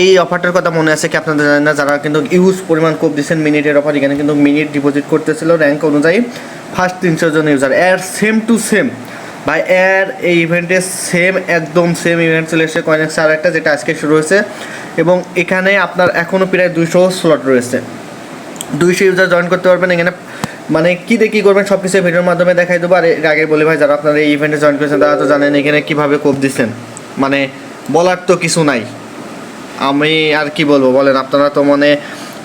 এই অফারটার কথা মনে আছে কি আপনাদের? জানেন না, যারা কিন্তু ইউজ পরিমাণ কোপ দিচ্ছেন মিনিটের অফার, এখানে কিন্তু মিনিট ডিপোজিট করতেছিল র্যাঙ্ক অনুযায়ী ফার্স্ট 300 জন ইউজার। এর সেম টু সেম ভাই, এর এই ইভেন্টে একদম সেম ইভেন্ট চলে এসেছে কয়েনেক্স আর একটা, যেটা আজকে শুরু হয়েছে। এবং এখানে আপনার এখনও প্রায় 200 স্লট রয়েছে, 200 ইউজার জয়েন করতে পারবেন এখানে। মানে কী দিয়ে কী করবেন সব কিছু ভিডিওর মাধ্যমে দেখাই দেবো। আর এর আগে বলি ভাই, যারা আপনারা এই ইভেন্টে জয়েন করেছেন তারা তো জানেন এখানে কীভাবে কোপ দিচ্ছেন, মানে বলার তো কিছু নাই। আমি আর কি বলবো বলেন, আপনারা তো মানে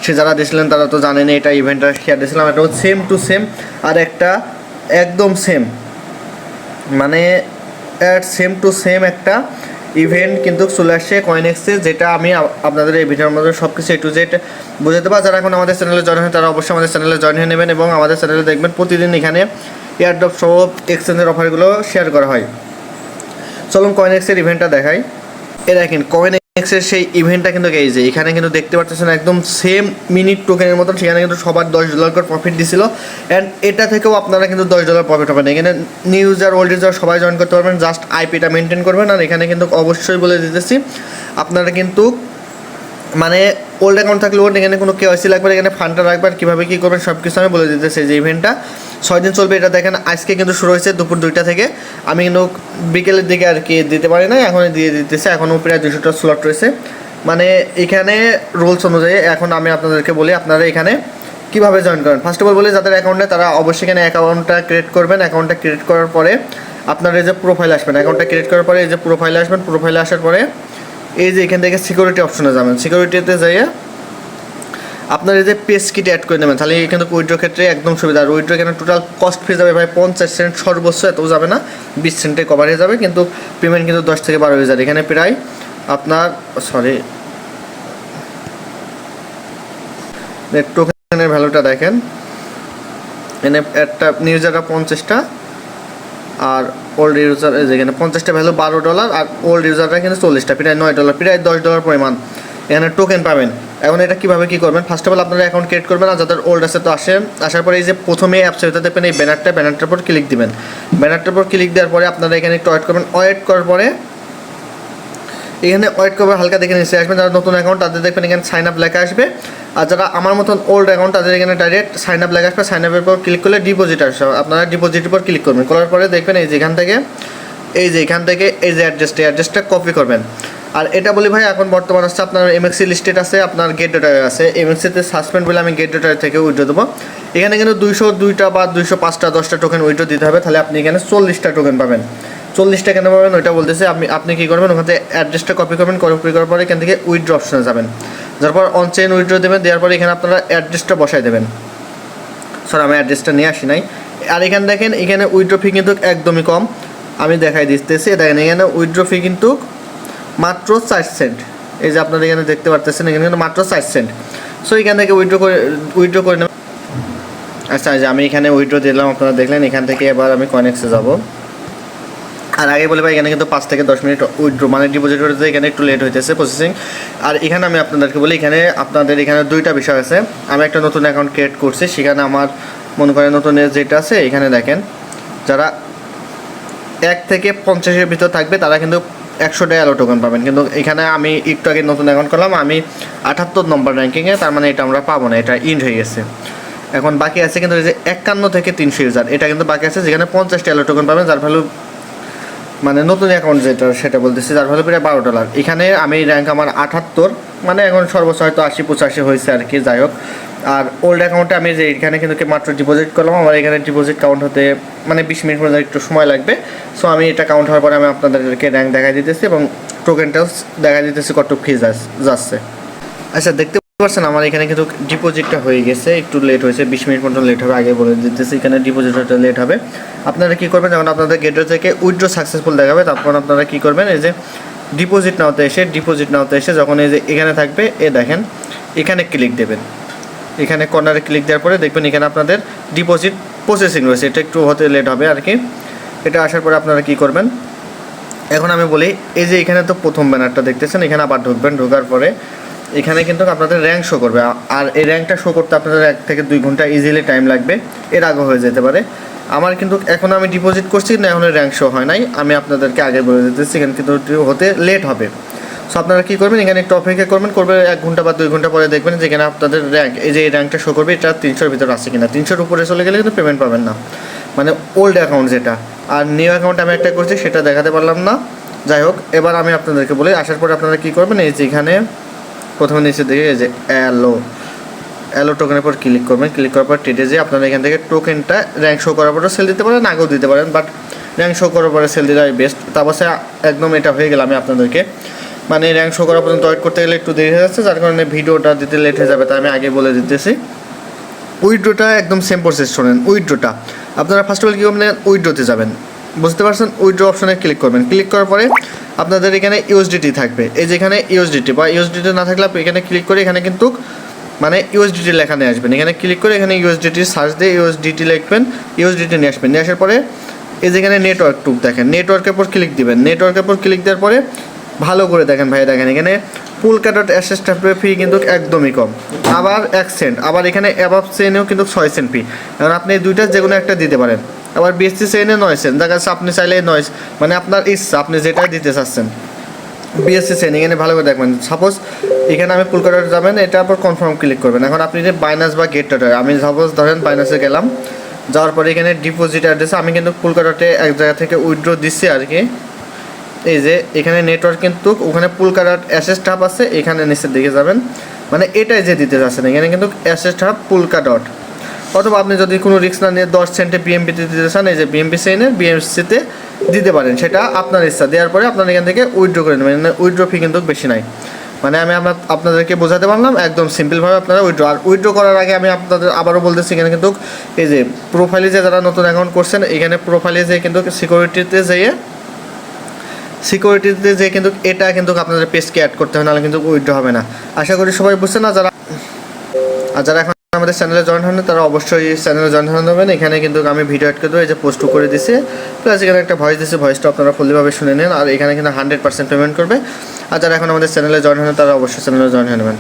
সে যারা দিয়েছিলেন তারা তো জানেন এটা ইভেন্টটা শেয়ার দিয়েছিলাম, এটা সেম টু সেম। আর একটা একদম সেম, মানে সেম টু সেম একটা ইভেন্ট কিন্তু চলে আসছে কয়েনেক্সে, যেটা আমি আপনাদের এই ভিডিওর মধ্যে সব কিছু একটু জেড বুঝতে পারবো। যারা এখন আমাদের চ্যানেলে জয়েন হয় তারা অবশ্যই আমাদের চ্যানেলে জয়েন হয়ে নেবেন এবং আমাদের চ্যানেলে দেখবেন প্রতিদিন এখানে এয়ারড্রপ সহ এক্সচেঞ্জের অফারগুলো শেয়ার করা হয়। চলুন কয়েনেক্সের ইভেন্টটা দেখাই। এ দেখেন কয়েনেক্সের সেই ইভেন্টটা কিন্তু এই যে এখানে কিন্তু দেখতে পাচ্ছেন একদম সেম মিনিট টোকেনের মতন। সেখানে কিন্তু সবার $10 করে প্রফিট দিছিল, অ্যান্ড এটা থেকেও আপনারা কিন্তু $10 প্রফিট পাবেন। এখানে নিউ ইউজার ওল্ড ইউজার সবাই জয়েন করতে পারবেন, জাস্ট আইপিটা মেনটেন করবেন। আর এখানে কিন্তু অবশ্যই বলে দিতেছি আপনারা কিন্তু মানে ওল্ড অ্যাকাউন্ট থাকলে ওল্ড, এখানে কোনো কেওয়াইসি লাগবে, এখানে ফান্ডটা রাখবেন, কীভাবে কী করবেন সব কিছু আমি বলে দিতেছি। যে ইভেন্টটা 6 দিন চলবে, এটা দেখেন আজকে কিন্তু শুরু হয়েছে দুপুর 2টা থেকে। আমি কিন্তু বিকেলের দিকে আর কি দিতে পারি না, এখন দিয়ে দিতেছে। এখনও প্রায় 200টা স্লট রয়েছে। মানে এখানে রুলস অনুযায়ী এখন আমি আপনাদেরকে বলি আপনারা এখানে কীভাবে জয়েন করেন। ফার্স্ট অফ অল বলি, যাদের অ্যাকাউন্টে তারা অবশ্যই এখানে অ্যাকাউন্টটা ক্রিয়েট করবেন। অ্যাকাউন্টটা ক্রিয়েট করার পরে আপনার এই যে প্রোফাইল আসবেন, অ্যাকাউন্টটা ক্রিয়েট করার পরে এই যে প্রোফাইলে আসবেন। প্রোফাইলে আসার পরে এই যে এখান থেকে সিকিউরিটি অপশনে যাবেন, সিকিউরিটিতে যাইয়ে আপনার এই যে পেজ কিটে অ্যাড করে নেবেন, তাহলে কিন্তু উইথড্র ক্ষেত্রে একদম সুবিধা। আর উইথড্র এখানে টোটাল কস্ট ফি যাবে ভাই 50 সেন্ট, সর্বোচ্চ এত যাবে না, 20 সেন্টে কভার হয়ে যাবে, কিন্তু পেমেন্ট কিন্তু 10 থেকে 12 হয়ে যাবে। এখানে প্রায় আপনার টোকেনের ভ্যালুটা দেখেন, এখানে একটা নিউ ইউজারটা 50টা আর ওল্ড ইউজার যেখানে 50টা ভ্যালু $12, আর ওল্ড ইউজারটা কিন্তু 40টা, প্রায় $9, প্রায় $10 পরিমাণ এখানে টোকেন পাবেন। এখন এটা কীভাবে কী করবেন, ফার্স্ট অফ অল আপনারা অ্যাকাউন্ট ক্রিয়েট করবেন। আর যাদের ওল্ড আছে তো আসার পরে এই যে প্রথমে অ্যাপসের ভিতরে দেখবেন এই ব্যানারটার উপর ক্লিক দিবেন। ব্যানারটার উপর ক্লিক দেওয়ার পরে আপনারা এখানে একটু ওয়েট করবেন। ওয়েট করার পরে এখানে ওয়েট করবে, হালকা দেখে নিচে আসবেন। যারা নতুন অ্যাকাউন্ট তাদের দেখবেন এখানে সাইন আপ লেখা আসবে। আর যারা আমার মতন ওল্ড অ্যাকাউন্ট তাদের এখানে ডাইরেক্ট সাইন আপ লেখা আসবে। সাইন আপের পর ক্লিক করলে ডিপোজিট আসবে, আপনারা ডিপোজিটের উপর ক্লিক করবেন। করার পরে দেখবেন এই যে এখান থেকে এই যে অ্যাড্রেসটা কপি করবেন। আর এটা বলি ভাই, এখন বর্তমান আসছে আপনার এমএক্সি লিস্টেড আছে, আপনার গেট ডেটারে আছে। এমএক্সিতে সাসপেন্ড বলে আমি গেট ডেটার থেকে উইথড্র দেবো। এখানে কিন্তু 202টা বা 205টা 10টা টোকেন উইথড্র দিতে হবে, তাহলে আপনি এখানে 40টা টোকেন পাবেন। 40টা কেন পাবেন ওইটা বলতেছে। আপনি কী করবেন, ওখান থেকে অ্যাড্রেসটা কপি করবেন, কপি করার পরে এখান থেকে উইথড্র অপশনে যাবেন। যার পর অন চেইন উইথড্র দেবেন, দেওয়ার পরে এখানে আপনারা অ্যাড্রেসটা বসাই দেবেন। আমি অ্যাড্রেসটা নিয়ে আসি নাই। আর এখানে দেখেন এখানে উইথড্র ফি কিন্তু একদমই কম, আমি দেখাই দিতেছি। দেখেন এখানে উইথড্র ফি কিন্তু মাত্র 4 সেন্ট। এই যে আপনারা এখানে দেখতে পারতেছেন এখানে কিন্তু মাত্র 4 সেন্ট। সো এখান থেকে উইথড্র করে নেবেন। আচ্ছা, যে আমি এখানে উইথড্র দিলাম, আপনারা দেখলেন। এখান থেকে এবার আমি কয়েনেক্সে যাব। আর আগে বলে ভাই এখানে কিন্তু 5 থেকে 10 মিনিট উইথড্র মানে ডিপোজিট করতে এখানে একটু লেট হইতেছে প্রসেসিং। আর এখানে আমি আপনাদেরকে বলি, আপনাদের এখানে 2টা বিষয় আছে। আমি একটা নতুন অ্যাকাউন্ট ক্রিয়েট করছি, সেখানে আমার মনে করেন নতুন যেটা আছে এখানে দেখেন, যারা 1 থেকে 50-এর ভিতর থাকবে তারা কিন্তু 100টা অ্যালো টোকেন পাবেন। কিন্তু এখানে আমি একটু আগে নতুন অ্যাকাউন্ট করলাম, আমি 78 নম্বর র্যাঙ্কিংয়ে, তার মানে এটা আমরা পাবো না, এটা ইন্ড হয়ে গেছে। এখন বাকি আছে কিন্তু এই যে 51 থেকে 300 ইউজার, এটা কিন্তু বাকি আছে, যেখানে 50টা অ্যালো টোকেন পাবেন, যার ভ্যালু মানে নতুন অ্যাকাউন্ট যেটা সেটা বলতেছি, যার ভ্যালু প্রায় $12। এখানে আমি র্যাঙ্ক আমার 78, মানে এখন সর্বোচ্চ হয়তো 80-85 হয়েছে আর কি, যাই হোক। আর ওল্ড অ্যাকাউন্টে আমি যে এখানে কিন্তু মাত্র ডিপোজিট করলাম, আমার এখানে ডিপোজিট কাউন্ট হতে মানে 20 মিনিট পর্যন্ত একটু সময় লাগবে। সো আমি এটা কাউন্ট হওয়ার পরে আমি আপনাদেরকে র্যাঙ্ক দেখা দিতেছি এবং টোকেনটাও দেখা দিতেছি কত ফি যাচ্ছে। আচ্ছা, দেখতে পাচ্ছেন আমার এখানে কিন্তু ডিপোজিটটা হয়ে গেছে, একটু লেট হয়েছে, 20 মিনিট পর্যন্ত লেট হবে, আগে বলে দিতেছি। এখানে ডিপোজিটটা লেট হবে। আপনারা কী করবেন, যখন আপনাদের গেটওয়ে থেকে উইথড্র সাকসেসফুল দেখাবে, তারপর আপনারা কী করবেন, এই যে ডিপোজিট নাওতে এসে যখন এই যে এখানে থাকবে, দেখেন এখানে ক্লিক দেবেন। এখানে কর্নারে ক্লিক দেওয়ার পরে দেখবেন এখানে আপনাদের ডিপোজিট প্রসেসিং রয়েছে, এটা একটু হতে লেট হবে আর কি। এটা আসার পরে আপনারা কী করবেন, এখন আমি বলি, এই যে এখানে তো প্রথম ব্যানারটা দেখতেছেন, এখানে আবার ঢুকবেন। ঢোকার পরে এখানে কিন্তু আপনাদের র্যাঙ্ক শো করবে। আর এই র্যাঙ্কটা শো করতে আপনাদের 1 থেকে 2 ঘন্টা ইজিলি টাইম লাগবে, এর আগে হয়ে যেতে পারে। আমার কিন্তু এখন আমি ডিপোজিট করছি না, এখন র্যাঙ্ক শো হয় নাই, আমি আপনাদেরকে আগে বলে দিতেছি, এখানে কিন্তু হতে লেট হবে। সো আপনারা কী করবেন, এখানে একটু অপেক্ষা করবে 1 ঘন্টা বা 2 ঘন্টা পরে দেখবেন যেখানে আপনাদের র্যাঙ্ক, এই যে এই র্যাঙ্কটা শো করবে এটা 300-র ভিতরে আছে কিনা। 300-র উপরে চলে গেলে কিন্তু পেমেন্ট পাবেন না, মানে ওল্ড অ্যাকাউন্ট যেটা। আর নিউ অ্যাকাউন্ট আমি একটা করছি সেটা দেখাতে পারলাম না। যাই হোক, এবার আমি আপনাদেরকে বলি, আসার পরে আপনারা কী করবেন, এই যে এখানে প্রথমে নিচে দেখে এই যে অ্যালো টোকেনের পর ক্লিক করবেন। ক্লিক করার পর ট্রেডে যেয়ে আপনারা এখান থেকে টোকেনটা র্যাঙ্ক শো করার পরে সেল দিতে পারেন, আগেও দিতে পারেন, বাট র্যাঙ্ক শো করার পরে সেল দিলে বেস্ট। তারপর সে একদম এটা হয়ে গেল। আমি আপনাদেরকে মানে র্যাঙ্ক শো করা পর্যন্ত ওয়েট করতে গেলে একটু দেরি হয়ে যাচ্ছে, যার কারণে ভিডিওটা দিতে লেট হয়ে যাবে, তাই আমি আগে বলে দিতেছি। উইথড্রোটা একদম সেম প্রসেস শোনেন। উইথড্রোটা আপনারা ফার্স্ট অফ অল কী করবেন, উইথড্রোতে যাবেন, বুঝতে পারছেন। উইথড্রো অপশনে ক্লিক করবেন। ক্লিক করার পরে আপনাদের এখানে ইউএসডিটি থাকবে, এই যে এখানে ইউএসডিটি বা ইউএসডিটি না থাকলে আপনি এখানে ক্লিক করে এখানে কিন্তু মানে ইউএসডিটি লেখা নিয়ে আসবেন। এখানে ক্লিক করে এখানে ইউএসডিটি সার্চ দিয়ে ইউএসডিটি লিখবেন, ইউএসডিটি নিয়ে আসবেন। নিয়ে আসার পরে এই যেখানে নেটওয়ার্ক টুক দেখেন, নেটওয়ার্কের পর ক্লিক দিবেন। নেটওয়ার্কের পর ক্লিক দেওয়ার পরে ভালো করে দেখেন ভাই, দেখেন এখানে পুলকাডট অ্যাসেস ফি কিন্তু একদমই কম, আবার 1 সেন্ট, আবার এখানে অ্যাবাভ চেনেও কিন্তু 6 সেন্ট ফি। এখন আপনি দুইটা যে কোনো একটা দিতে পারেন। আবার বিএসসি চেনে 9 সেন্ট, দেখা যাচ্ছে আপনি চাইলে 9, মানে আপনার ইচ্ছা আপনি যেটা দিতে চাচ্ছেন। বিএসসি চেন এখানে ভালো করে দেখবেন। সাপোজ এখানে আমি পুলকাডট যাবেন, এটার পর কনফার্ম ক্লিক করবেন। এখন আপনি যে বাইনান্স বা গেটটে, আমি সাপোজ ধরেন বাইনান্সে গেলাম, যাওয়ার পরে এখানে ডিপোজিট অ্যাড্রেস, আমি কিন্তু পুলকাডটে এক জায়গা থেকে উইথড্র দিচ্ছি আর কি। এই যে এখানে নেটওয়ার্ক কিন্তু ওখানে পুলকাডট অ্যাসেস হাব আছে, এখানে নিচের দিকে যাবেন, মানে এটাই যে দিতে চাচ্ছেন এখানে কিন্তু অ্যাসেস হাব পুলকাডট। অথবা আপনি যদি কোনো রিস্ক না নিয়ে 10 সেন্টে বিএমপিতে দিতে চান, এই যে বিএমপি চেইনের বিএমসিতে দিতে পারেন, সেটা আপনার ইচ্ছা। দেওয়ার পরে আপনার এখান থেকে উইথড্র করে নেবেন, মানে উইথড্র ফি কিন্তু বেশি নাই। মানে আমি আপনাদেরকে বোঝাতে পারলাম একদম সিম্পলভাবে আপনারা উইথড্র। আর উইথড্র করার আগে আমি আপনাদের আবারও বলতেছি, এখানে কিন্তু এই যে প্রোফাইলে যে যারা নতুন অ্যাকাউন্ট করছেন, এখানে প্রোফাইলে যে কিন্তু সিকিউরিটিতে যে কিন্তু এটা কিন্তু আপনাদের পেজকে অ্যাড করতে হবে, নাহলে কিন্তু উইথড্র হবে না। আশা করি সবাই বুঝছেন না। যারা এখন আমাদের চ্যানেলে জয়েন হন তারা অবশ্যই চ্যানেলে জয়েন হয়ে নেবেন। এখানে কিন্তু আমি ভিডিও অ্যাড করে দেবো, এই যে পোস্ট করে দিছি, প্লাস এখানে একটা ভয়েস দিচ্ছি, ভয়েসটা আপনারা ফুললিভাবে শুনে নেন। আর এখানে কিন্তু 100% পেমেন্ট করবে। আর যারা এখন আমাদের চ্যানেলে জয়েন হন তারা অবশ্যই চ্যানেলে জয়েন হয়ে নেবেন।